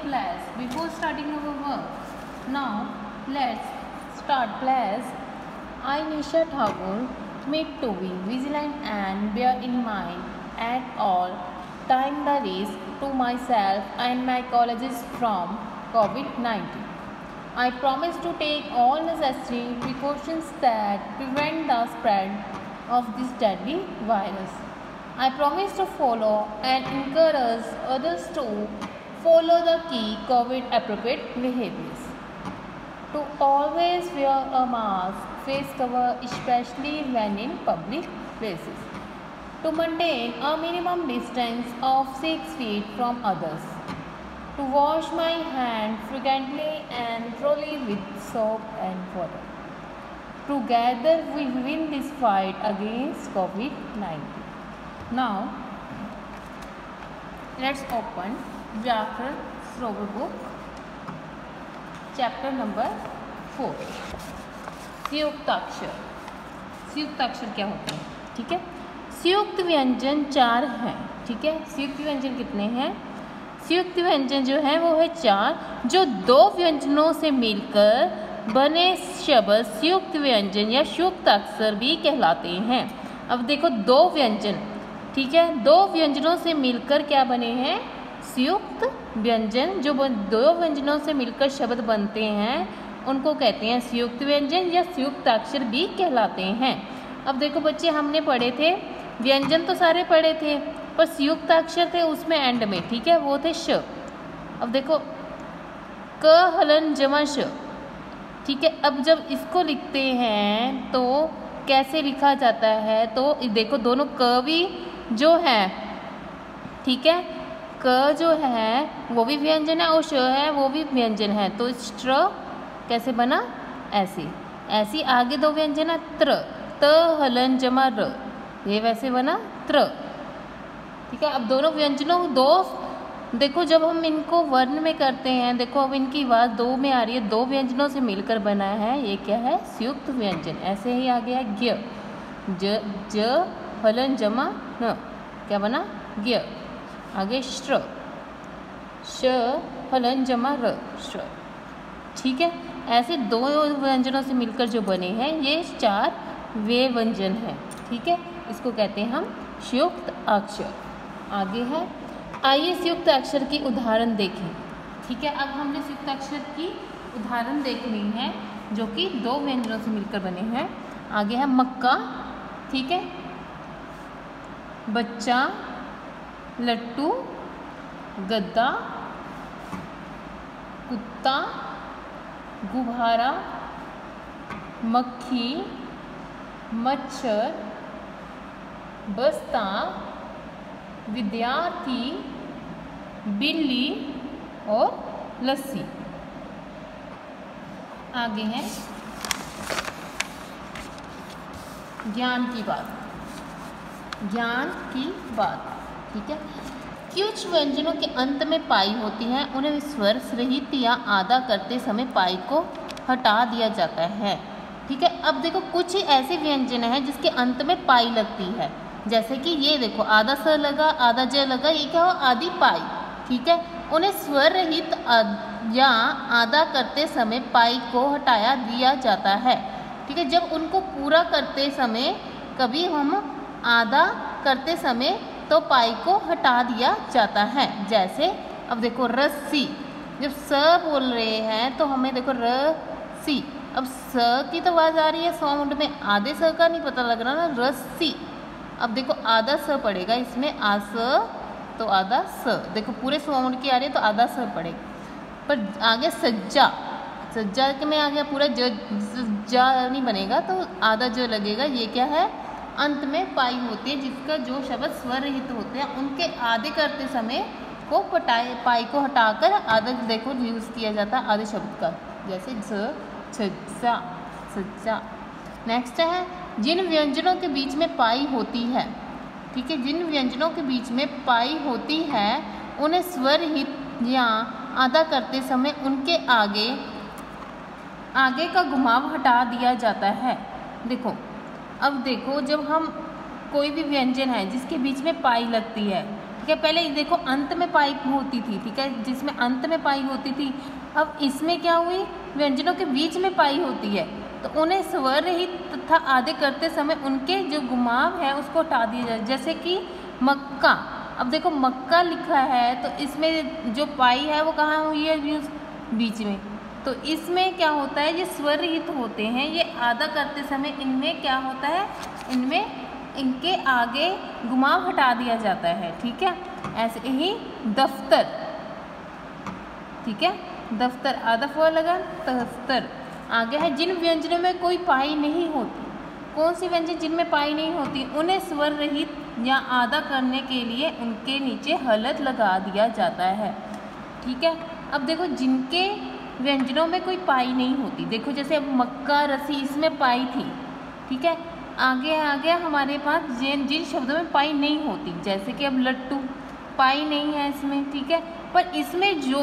class. Before starting our work, now let's start class. I, Nisha Thakur, need to be vigilant and bear in mind at all time the risk to myself and my colleagues from COVID-19. I promise to take all necessary precautions that prevent the spread of this deadly virus. I promise to follow and encourage others to follow the key COVID appropriate behaviors. To always wear a mask, face cover, especially when in public places. To maintain a minimum distance of 6 feet from others. To wash my hands frequently and thoroughly with soap and water. Together we win this fight against COVID-19. Now, let's open Vyakran Shrover book, chapter number 4. संयुक्ताक्षर. संयुक्ताक्षर क्या होते हैं? ठीक है. संयुक्त व्यंजन 4 हैं. ठीक है. संयुक्त व्यंजन कितने हैं? संयुक्त व्यंजन जो है वो है 4, जो 2 व्यंजनों से मिलकर बने शब्द संयुक्त व्यंजन या संयुक्ताक्षर भी कहलाते हैं. अब देखो 2 व्यंजन, ठीक है, 2 व्यंजनों से मिलकर क्या बने हैं? संयुक्त व्यंजन. जो 2 व्यंजनों से मिलकर शब्द बनते हैं उनको कहते हैं संयुक्त व्यंजन या संयुक्ताक्षर भी कहलाते हैं. अब देखो बच्चे, हमने पढ़े थे व्यंजन तो सारे पढ़े थे, पर संयुक्ताक्षर थे उसमें एंड में, ठीक है, वो थे श. अब देखो क हलन जमा श, ठीक है. अब जब इसको लिखते हैं तो कैसे लिखा जाता है? तो देखो दोनों क भी जो है, ठीक है, क जो है वो भी व्यंजन है और श है वो भी व्यंजन है. तो स्ट्र कैसे बना? ऐसे. ऐसी आगे 2 व्यंजन है त्र, त हलन जमा र, ये वैसे बना त्र. ठीक है. अब दोनों व्यंजनों 2 देखो जब हम इनको वर्ण में करते हैं, देखो अब इनकी आवाज़ 2 में आ रही है, 2 व्यंजनों से मिलकर बना है. ये क्या है? संयुक्त व्यंजन. ऐसे ही आ गया ज्ञ, ज ज हलन जमा न, क्या बना? ज्ञ. आगे श्र, श हलन जमा र, श्र. ठीक है. ऐसे 2 व्यंजनों से मिलकर जो बने हैं ये 4 वे व्यंजन हैं. ठीक है. इसको कहते हैं हम संयुक्त अक्षर. आगे है, आइए संयुक्त अक्षर की उदाहरण देखें. ठीक है. अब हमने संयुक्त अक्षर की उदाहरण देखनी है जो कि 2 व्यंजनों से मिलकर बने हैं. आगे है मक्का, ठीक है, बच्चा, लट्टू, गद्दा, कुत्ता, गुब्बारा, मक्खी, मच्छर, बस्ता, विद्यार्थी, बिल्ली और लस्सी. आगे है ज्ञान की बात. ज्ञान की बात, ठीक है. कुछ व्यंजनों के अंत में पाई होती है, उन्हें स्वर रहित या आधा करते समय पाई को हटा दिया जाता है. ठीक है. अब देखो कुछ ऐसे व्यंजन हैं जिसके अंत में पाई लगती है, जैसे कि ये देखो आधा स लगा, आधा ज लगा, ये क्या हो? आधी पाई. ठीक है. उन्हें स्वर रहित या आधा करते समय पाई को हटाया दिया जाता है. ठीक है. जब उनको पूरा करते समय कभी हम आधा करते समय तो पाई को हटा दिया जाता है. जैसे अब देखो रस्सी, जब स बोल रहे हैं तो हमें देखो रस्सी, अब स की तो आवाज़ आ रही है साउंड में, आधे स का नहीं पता लग रहा ना, रस्सी. अब देखो आधा स पड़ेगा इसमें, आस तो आधा स, देखो पूरे साउंड की आ रही है तो आधा स पड़ेगा. पर आगे सज्जा, सज्जा के में आ गया पूरा जा नहीं बनेगा तो आधा ज लगेगा. ये क्या है? अंत में पाई होती है, जिसका जो शब्द स्वर रहित होते हैं उनके आधे करते समय को पाई को हटाकर आधा देखो यूज़ किया जाता है आधे शब्द का, जैसे झ, छज्जा, सज्जा. नेक्स्ट है जिन व्यंजनों के बीच में पाई होती है. ठीक है. जिन व्यंजनों के बीच में पाई होती है उन्हें स्वर रहित या आधा करते समय उनके आगे का घुमाव हटा दिया जाता है. देखो अब देखो जब हम कोई भी व्यंजन है जिसके बीच में पाई लगती है, ठीक है। पहले देखो अंत में पाई होती थी, ठीक है, जिसमें अंत में पाई होती थी। अब इसमें क्या हुई, व्यंजनों के बीच में पाई होती है, तो उन्हें स्वर रहित तथा आदे करते समय उनके जो घुमाव है उसको हटा दिया जाए। जैसे कि मक्का, अब देखो मक्का लिखा है तो इसमें जो पाई है वो कहाँ हुई है, बीच में। तो इसमें क्या होता है, ये स्वर रहित होते हैं, ये आदा करते समय इनमें क्या होता है, इनमें इनके आगे घुमाव हटा दिया जाता है, ठीक है। ऐसे ही दफ्तर, ठीक है, दफ्तर आदा फुआ लगा दफ्तर। आगे है जिन व्यंजनों में कोई पाई नहीं होती, कौन सी व्यंजन जिनमें पाई नहीं होती, उन्हें स्वर रहित या आदा करने के लिए उनके नीचे हलत लगा दिया जाता है, ठीक है। अब देखो जिनके व्यंजनों में कोई पाई नहीं होती, देखो जैसे अब मक्का रसी इसमें पाई थी, ठीक है। आगे आ गया हमारे पास जिन शब्दों में पाई नहीं होती, जैसे कि अब लट्टू पाई नहीं है इसमें, ठीक है, पर इसमें जो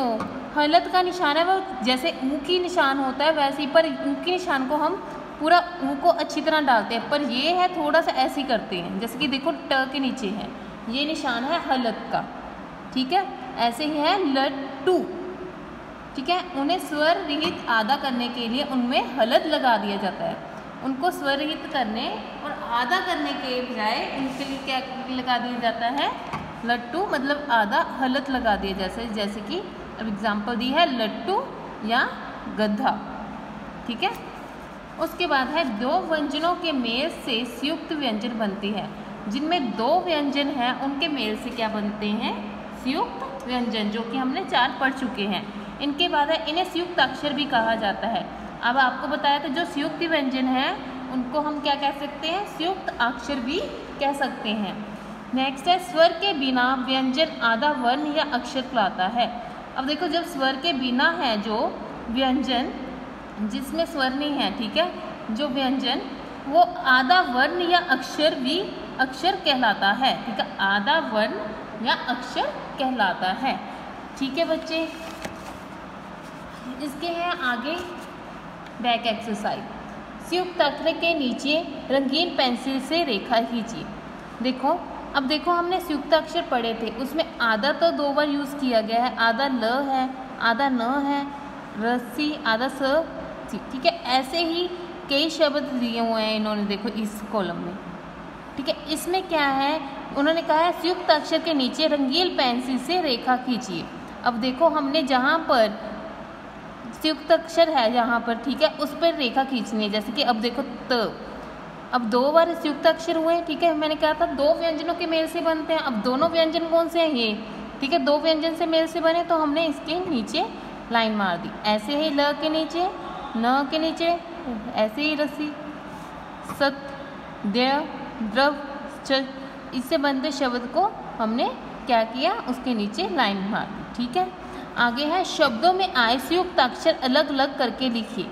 हलत का निशान है वो जैसे ऊ की निशान होता है वैसे ही, पर ऊ के निशान को हम पूरा ऊ को अच्छी तरह डालते हैं, पर ये है थोड़ा सा ऐसे ही करते हैं, जैसे कि देखो ट के नीचे है ये निशान है हलत का, ठीक है। ऐसे ही है लट्टू, ठीक है, उन्हें स्वर रहित आदा करने के लिए उनमें हलत लगा दिया जाता है। उनको स्वर रहित करने और आदा करने के बजाय उनके लिए क्या लगा दिया जाता है, लट्टू, मतलब आधा हलत लगा दिया जैसे कि अब एग्जाम्पल दी है लट्टू या गधा, ठीक है। उसके बाद है दो व्यंजनों के मेल से संयुक्त व्यंजन बनती है। जिनमें दो व्यंजन हैं उनके मेल से क्या बनते हैं, संयुक्त व्यंजन, जो कि हमने 4 पढ़ चुके हैं। इनके बाद है इन्हें संयुक्त अक्षर भी कहा जाता है। अब आपको बताया था जो संयुक्त व्यंजन है उनको हम क्या कह सकते हैं, संयुक्त अक्षर भी कह सकते हैं। नेक्स्ट है स्वर के बिना व्यंजन आधा वर्ण या अक्षर कहलाता है। अब देखो जब स्वर के बिना है जो व्यंजन, जिसमें स्वर नहीं है, ठीक है, जो व्यंजन वो आधा वर्ण या अक्षर भी अक्षर कहलाता है, ठीक है, आधा वर्ण या अक्षर कहलाता है, ठीक है बच्चे। इसके हैं आगे बैक एक्सरसाइज। संयुक्त अक्षर के नीचे रंगीन पेंसिल से रेखा खींचिए। देखो अब देखो हमने संयुक्त अक्षर पढ़े थे, उसमें आधा तो 2 बार यूज़ किया गया है, आधा ल है, आधा न है, रस्सी, आधा स, ठीक है। ऐसे ही कई शब्द दिए हुए हैं इन्होंने, देखो इस कॉलम में, ठीक है। इसमें क्या है, उन्होंने कहा है संयुक्त अक्षर के नीचे रंगीन पेंसिल से रेखा खींचिए। अब देखो हमने जहाँ पर संयुक्त अक्षर है जहाँ पर, ठीक है, उस पर रेखा खींचनी है। जैसे कि अब देखो त, अब 2 बार संयुक्त अक्षर हुए, ठीक है, मैंने कहा था 2 व्यंजनों के मेल से बनते हैं। अब दोनों व्यंजन कौन से हैं, ये, ठीक है, 2 व्यंजन से मेल से बने तो हमने इसके नीचे लाइन मार दी। ऐसे ही ल के नीचे, न के नीचे, ऐसे ही रस्सी, सत, द्य, द्रव, च, इससे बनते शब्द को हमने क्या किया, उसके नीचे लाइन मार दी, ठीक है। आगे है शब्दों में आए संयुक्त अक्षर अलग अलग करके लिखिए,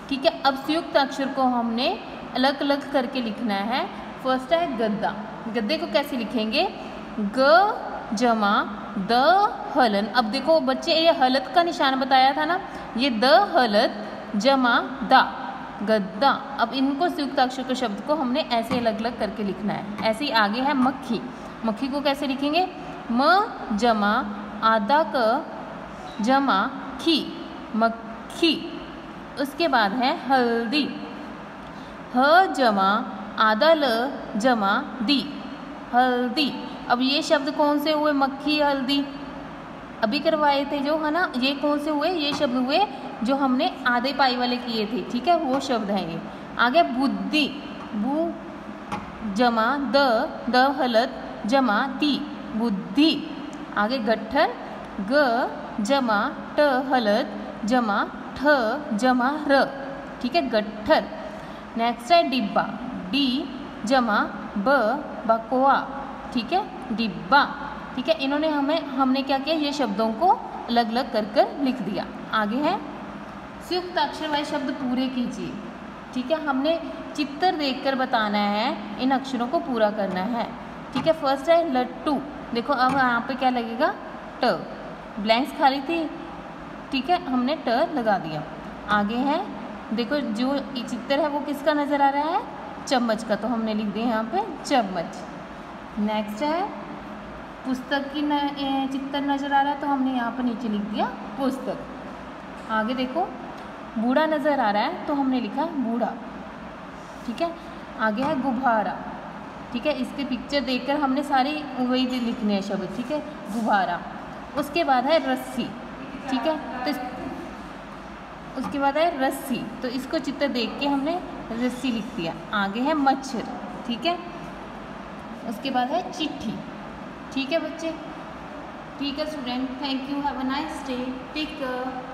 ठीक है। अब संयुक्त अक्षर को हमने अलग अलग करके लिखना है। फर्स्ट है गद्दा। गद्दे को कैसे लिखेंगे, ग जमा द हलन। अब देखो बच्चे ये हलत का निशान बताया था ना, ये द हलत जमा दा, गद्दा। अब इनको संयुक्त अक्षर के शब्द को हमने ऐसे अलग अलग करके लिखना है। ऐसे ही आगे है मक्खी। मक्खी को कैसे लिखेंगे, म जमा आधा क जमा खी, मक्खी। उसके बाद है हल्दी, ह जमा आधा ल जमा दी, हल्दी। अब ये शब्द कौन से हुए, मक्खी, हल्दी, अभी करवाए थे जो है ना, ये कौन से हुए, ये शब्द हुए जो हमने आधे पाई वाले किए थे, ठीक है, वो शब्द हैं ये। आगे बुद्धि, बु जमा द हलत जमा दी, बुद्धि। आगे गट्ठर, ग जमा ट हलत जमा ठ जमा र, ठीक है, गट्ठर। नेक्स्ट है डिब्बा, डी जमा ब बकोआ, ठीक है, डिब्बा, ठीक है। इन्होंने हमने क्या किया, ये शब्दों को अलग अलग कर कर लिख दिया। आगे है संयुक्त अक्षर वाले शब्द पूरे कीजिए, ठीक है। हमने चित्र देखकर बताना है, इन अक्षरों को पूरा करना है, ठीक है। फर्स्ट है लट्टू। देखो अब यहाँ पे क्या लगेगा, ट, ब्लैंक्स खाली थी, ठीक है, हमने ट लगा दिया। आगे है देखो जो चित्र है वो किसका नज़र आ रहा है, चम्मच का, तो हमने लिख दिया यहाँ पे चम्मच। नेक्स्ट है पुस्तक की चित्र नज़र आ रहा है तो हमने यहाँ पर नीचे लिख दिया पुस्तक। आगे देखो, बूढ़ा नज़र आ रहा है तो हमने लिखा बूढ़ा। ठीक है, आगे है गुब्बारा। ठीक है, इसके पिक्चर देखकर हमने सारी वही लिखने हैं शब्द। ठीक है, गुब्बारा। उसके बाद है रस्सी। ठीक है, तो उसके बाद है रस्सी, तो इसको चित्र देख के हमने रस्सी लिख दिया। आगे है मच्छर। ठीक है, उसके बाद है चिट्ठी। ठीक है बच्चे, ठीक है student, thank you, have a nice day, take care.